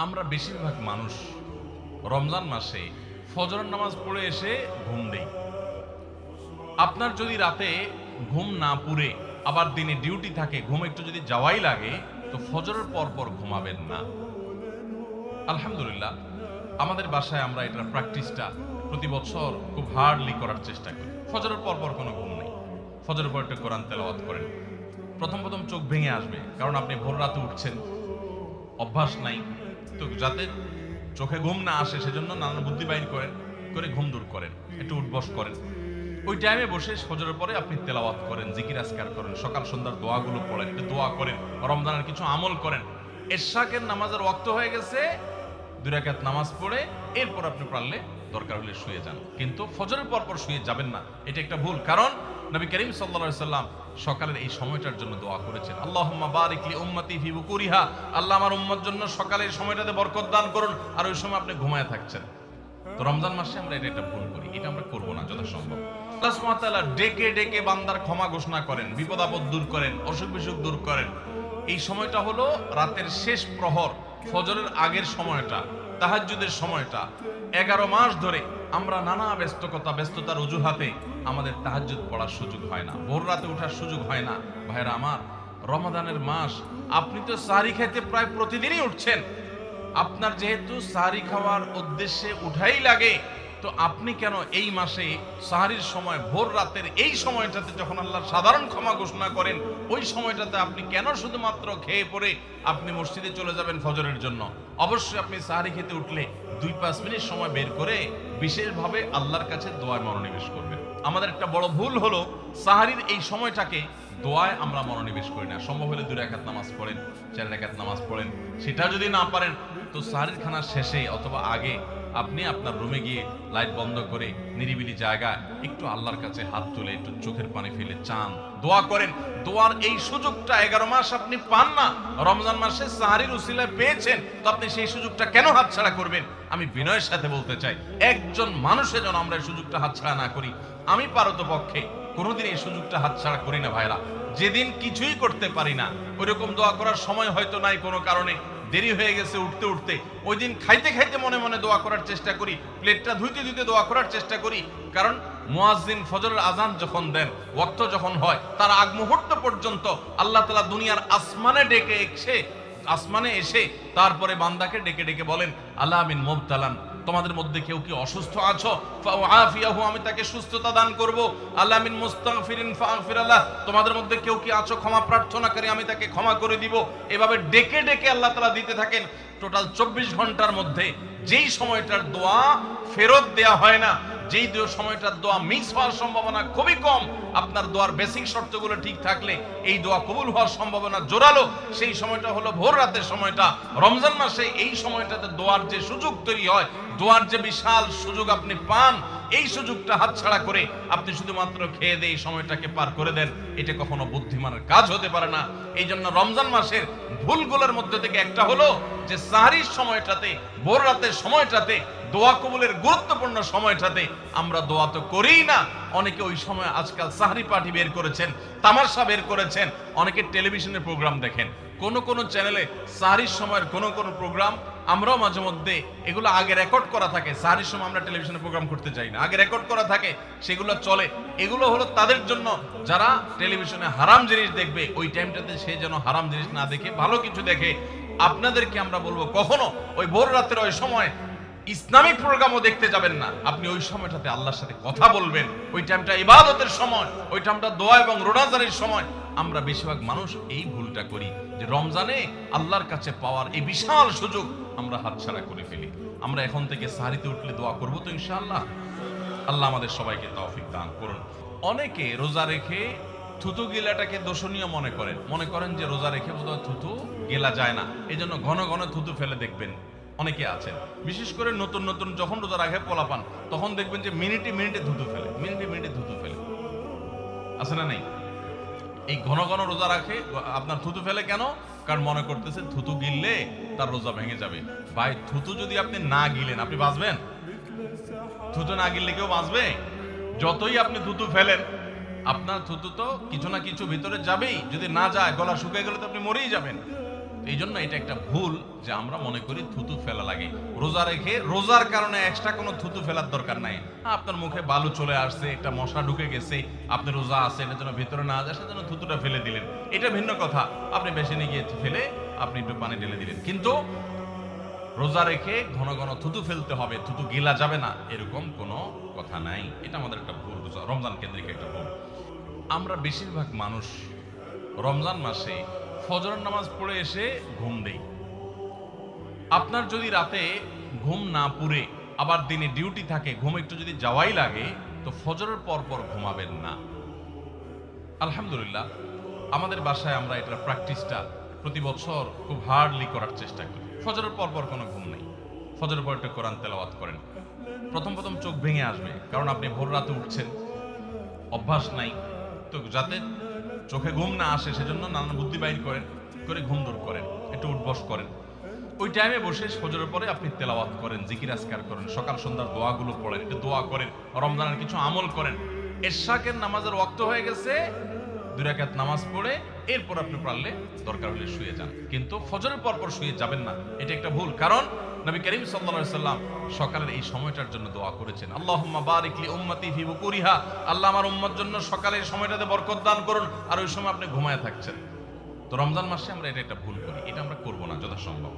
আমরা বেশিরভাগ মানুষ রমজান মাসে ফজরের নামাজ পড়ে এসে ঘুম দেই। আপনার যদি রাতে ঘুম না পুরে আবার দিনে ডিউটি থাকে, ঘুম একটু যদি যাওয়াই লাগে, তো ফজরের পর পর ঘুমাবেন না। আলহামদুলিল্লাহ, আমাদের বাসায় আমরা এটার প্র্যাকটিসটা প্রতি বছর খুব হার্ডলি করার চেষ্টা করি। ফজরের পর পর কোনো ঘুম নেই, ফজরের পর একটু কোরআন তেলাওয়াত করেন। প্রথম প্রথম চোখ ভেঙে আসবে, কারণ আপনি ভোর রাতে উঠছেন, অভ্যাস নাই। তো যাতে চোখে ঘুম না আসে সেজন্য নানান বুদ্ধি বাইর করেন, করে ঘুম দূর করেন, একটু উঠবস করেন। ওই টাইমে বসে ফজরের পরে আপনি তেলাওয়াত করেন, জিকির আজকার করেন, সকাল সন্ধ্যার দোয়াগুলো পড়েন, একটু দোয়া করেন, রমজানের কিছু আমল করেন। এশাকের নামাজের ওয়াক্ত হয়ে গেছে, 2 রাকাত নামাজ পড়ে এরপর আপনি পারলে দরকার হলে শুয়ে যান, কিন্তু ফজরের পর পর শুয়ে যাবেন না। এটা একটা ভুল, কারণ নবী করিম সাল্লাল্লাহু আলাইহি সাল্লাম সকালের এই সময়টার জন্য দোয়া করেছেন, আল্লাহুম্মা বারিক লি উম্মতি ফি বুকুরিহা, আল্লাহ আমার উম্মত জন্য সকালের সময়টাতে বরকত দান করুন। আর ওই সময় আপনি ঘুমায় থাকছেন। তো রমজান মাসে আমরা এটা একটা ভুল করি, এটা আমরা করব না যথাসম্ভব। আল্লাহ সুবহানাহু ওয়া তাআলা ডেকে ডেকে বান্দার ক্ষমা ঘোষণা করেন, বিপদ আপদ দূর করেন, অসুখ বিসুখ দূর করেন। এই সময়টা হলো রাতের শেষ প্রহর, ফজরের আগের সময়টা, তাহাজ্জুদের সময়টা। 11 মাস ধরে আমরা নানা ব্যস্ততার অজুহাতে আমাদের তাহাজ্জুদ পড়ার সুযোগ হয় না, ভোর রাতে ওঠার সুযোগ হয় না। ভাইরা আমার, রমাদানের মাস, আপনি তো সাহরি খেতে প্রায় প্রতিদিনই উঠছেন। আপনার যেহেতু সাহরি খাওয়ার উদ্দেশ্যে উঠাই লাগে, তো আপনি কেন এই মাসে সাহরির সময় ভোর রাতের এই সময়টাতে যখন আল্লাহর সাধারণ ক্ষমা ঘোষণা করেন, ওই সময়টাতে আপনি কেন শুধুমাত্র খেয়ে পরে আপনি মসজিদে চলে যাবেন ফজরের জন্য? অবশ্যই আপনি সাহরি খেতে উঠলে 2-5 মিনিট সময় বের করে বিশেষভাবে আল্লাহর কাছে দোয়ায় মনোনিবেশ করবেন। আমাদের একটা বড় ভুল হলো সাহরির এই সময়টাকে দোয়ায় আমরা মনোনিবেশ করি না। সম্ভব হলে 2 রাকাত নামাজ পড়েন, 4 রাকাত নামাজ পড়েন। সেটা যদি না পারেন, তো সাহরির খানার শেষে অথবা আগে আপনি আপনার রুমে গিয়ে লাইট বন্ধ করে নিরিবিলি জায়গায় একটু আল্লাহর কাছে হাত তুলে একটু চোখের পানি ফেলে চান, দোয়া করেন। দোয়ার এই সুযোগটা 11 মাস আপনি পান না, রমজান মাসে সাহরির উসিলায় পেয়েছেন, তো আপনি সেই সুযোগটা কেন হাতছাড়া করবেন? আমি বিনয়ের সাথে বলতে চাই, একজন মানুষের জন্য আমরা এই সুযোগটা হাতছাড়া না করি। আমি পারতপক্ষে কোনোদিন এই সুযোগটা হাতছাড়া করি না ভাইরা। যেদিন কিছুই করতে পারি না, ওইরকম দোয়া করার সময় হয়তো নাই, কোনো কারণে দেরি হয়ে গেছে উঠতে উঠতে, ওই দিন খাইতে খাইতে মনে মনে দোয়া করার চেষ্টা করি, প্লেটটা ধুইতে ধুইতে দোয়া করার চেষ্টা করি। কারণ মুয়াজ্জিন ফজরের আজান যখন দেন, ওয়াক্ত যখন হয়, তার আগ মুহূর্ত পর্যন্ত আল্লাহ তাআলা দুনিয়ার আসমানে এসে তারপরে বান্দাকে ডেকে ডেকে বলেন, আল্লাহ মিন মুবতালান, তোমাদের মধ্যে কেউ কি অসুস্থ আছো, ফাআফিয়াহু, আমি তাকে সুস্থতা দান করব। আল্লাহ মিন মুস্তাগফিরিন ফাগফির লাহ, তোমাদের মধ্যে কেউ কি আছো ক্ষমা প্রার্থনাকারী, আমি তাকে ক্ষমা করে দিব। এভাবে ডেকে ডেকে আল্লাহ তাআলা দিতে থাকেন। টোটাল 24 ঘন্টার মধ্যে যেই সময়টার দোয়া ফেরত দেয়া হয় না, যেই সময়টার দোয়া মিস হওয়ার সম্ভাবনা খুবই কম, আপনার দোয়ার বেসিক শর্তগুলো ঠিক থাকলে এই দোয়া কবুল হওয়ার সম্ভাবনা জোরালো, সেই সময়টা হলো ভোর রাতের সময়টা। রমজান মাসে এই সময়টাতে দোয়ার যে সুযোগ তৈরি হয়, দোয়ার যে বিশাল সুযোগ আপনি পান, এই সুযোগটা হাতছাড়া করে আপনি শুধুমাত্র খেয়ে দিয়ে এই সময়টাকে পার করে দেন, এটা কখনো বুদ্ধিমানের কাজ হতে পারে না। এই জন্য রমজান মাসের ভুলগুলোর মধ্যে থেকে একটা হলো যে সাহরির সময়টাতে, ভোর রাতের সময়টাতে, দোয়া কবুলের গুরুত্বপূর্ণ সময়টাতে আমরা দোয়া তো করিই না। অনেকে ওই সময় আজকাল সাহরি পার্টি বের করেছেন, তামাশা বের করেছেন, অনেকে টেলিভিশনের প্রোগ্রাম দেখেন। কোন চ্যানেলে সাহরির সময়ের কোন প্রোগ্রাম আমরাও মাঝে মধ্যে এগুলো আগে রেকর্ড করা থাকে। সাহরির সময় আমরা টেলিভিশনে প্রোগ্রাম করতে চাই না, আগে রেকর্ড করা থাকে, সেগুলো চলে। এগুলো হলো তাদের জন্য যারা টেলিভিশনে হারাম জিনিস দেখবে, ওই টাইমটাতে সে যেন হারাম জিনিস না দেখে ভালো কিছু দেখে। আপনাদেরকে আমরা বলবো, কখনো ওই ভোর রাতের ওই সময় ইসলামিক প্রোগ্রামও দেখতে যাবেন না। আপনি ওই সময়টাতে আল্লাহর সাথে কথা বলবেন, ওই টাইমটা ইবাদতের সময়, ওই টাইমটা দোয়া এবং রোজাদারির সময়। আমরা বেশিরভাগ মানুষ এই ভুলটা করি যে রমজানে আল্লাহর কাছে পাওয়ার এই বিশাল সুযোগ আমরা হাতছাড়া করে ফেলি। আমরা এখন থেকে সাহরিতে উঠলে দোয়া করব তো ইনশাআল্লাহ। আল্লাহ আমাদের সবাইকে তৌফিক দান করুন। অনেকে রোজা রেখে থুতু গিলাটাকে দোষণীয় মনে করেন যে রোজা রেখে বোধহয় থুতু গেলা যায় না, এই জন্য ঘন ঘন থুতু ফেলে দেখবেন অনেকে আছেন। বিশেষ করে নতুন নতুন যখন রোজা রাখে পোলাপান, তখন দেখবেন যে মিনিটে মিনিটে থুতু ফেলে। আছে না নাই? এই ঘন ঘন রোজা রাখে, আপনার থুতু ফেলে কেন? কারণ মনে করতেছে থুতু গিললে তার রোজা ভেঙে যাবে। ভাই, থুতু যদি আপনি না গিলেন, আপনি বাঁচবেন? থুতু না গিললে কেউ বাঁচবে? যতই আপনি থুতু ফেলেন, আপনার থুতু তো কিছু না কিছু ভিতরে যাবেই। যদি না যায়, গলা শুকিয়ে গেলে তো আপনি মরেই যাবেন। এই জন্য এটা একটা ভুল যে আমরা মনে করি থুতু ফেলা লাগে। রোজা রেখে রোজার কারণে এক্সট্রা কোনো থুতু ফেলার দরকার নাই। আপনার মুখে বালু চলে আসছে, একটা মশা ঢুকে গেছে, আপনি রোজা আছেন, এর জন্য ভিতরে না যায় সেজন্য থুতুটা ফেলে দিলেন, এটা ভিন্ন কথা। আপনি বেসিনে গিয়ে ফেলে আপনি একটু পানি ঢেলে দিলেন, কিন্তু রোজা রেখে ঘন ঘন থুতু ফেলতে হবে, থুতু গিলা যাবে না, এরকম কোনো কথা নাই। এটা আমাদের একটা ভুল, রমজান কেন্দ্রিক একটা ভুল। আমরা বেশিরভাগ মানুষ রমজান মাসে ফজরের নামাজ পড়ে এসে ঘুম দেই। আপনার যদি রাতে ঘুম না পুরে আবার দিনে ডিউটি থাকে, ঘুম একটু যদি যাওয়াই লাগে, তো ফজরের পর পর ঘুমাবেন না। আলহামদুলিল্লাহ, আমাদের বাসায় আমরা এটার প্র্যাকটিসটা প্রতি বছর খুব হার্ডলি করার চেষ্টা করি। ফজরের পর পর কোনো ঘুম নেই, ফজরের পর একটু কোরআন তেলাওয়াত করেন। প্রথম প্রথম চোখ ভেঙে আসবে, কারণ আপনি ভোর রাতে উঠছেন, অভ্যাস নাই। তো যাতে চোখে ঘুম না আসে সেজন্য নানান বুদ্ধি বাইর করেন, করে ঘুম দূর করেন, একটু উঠবস করেন। ওই টাইমে বসে ফজরের পরে আপনি তেলাওয়াত করেন, জিকির আজকার করেন, সকাল সন্ধ্যার দোয়াগুলো পড়েন, একটু দোয়া করেন, রমজানের কিছু আমল করেন। এশাকের নামাজের ওয়াক্ত হয়ে গেছে, 2 রাকাত নামাজ পড়ে এরপর আপনি পারলে দরকার হলে শুয়ে যান, কিন্তু ফজরের পর পর শুয়ে যাবেন না। এটা একটা ভুল, কারণ নবী করিম সাল্লাল্লাহু আলাইহি সাল্লাম সকালের এই সময়টার জন্য দোয়া করেছেন, আল্লাহুম্মা বারিক লি উম্মতি ফি বুকুরিহা, আল্লাহ আমার উম্মত জন্য সকালের সময়টাতে বরকত দান করুন। আর ওই সময় আপনি ঘুমায় থাকছেন। তো রমজান মাসে আমরা এটা একটা ভুল করি, এটা আমরা করব না যথাসম্ভব।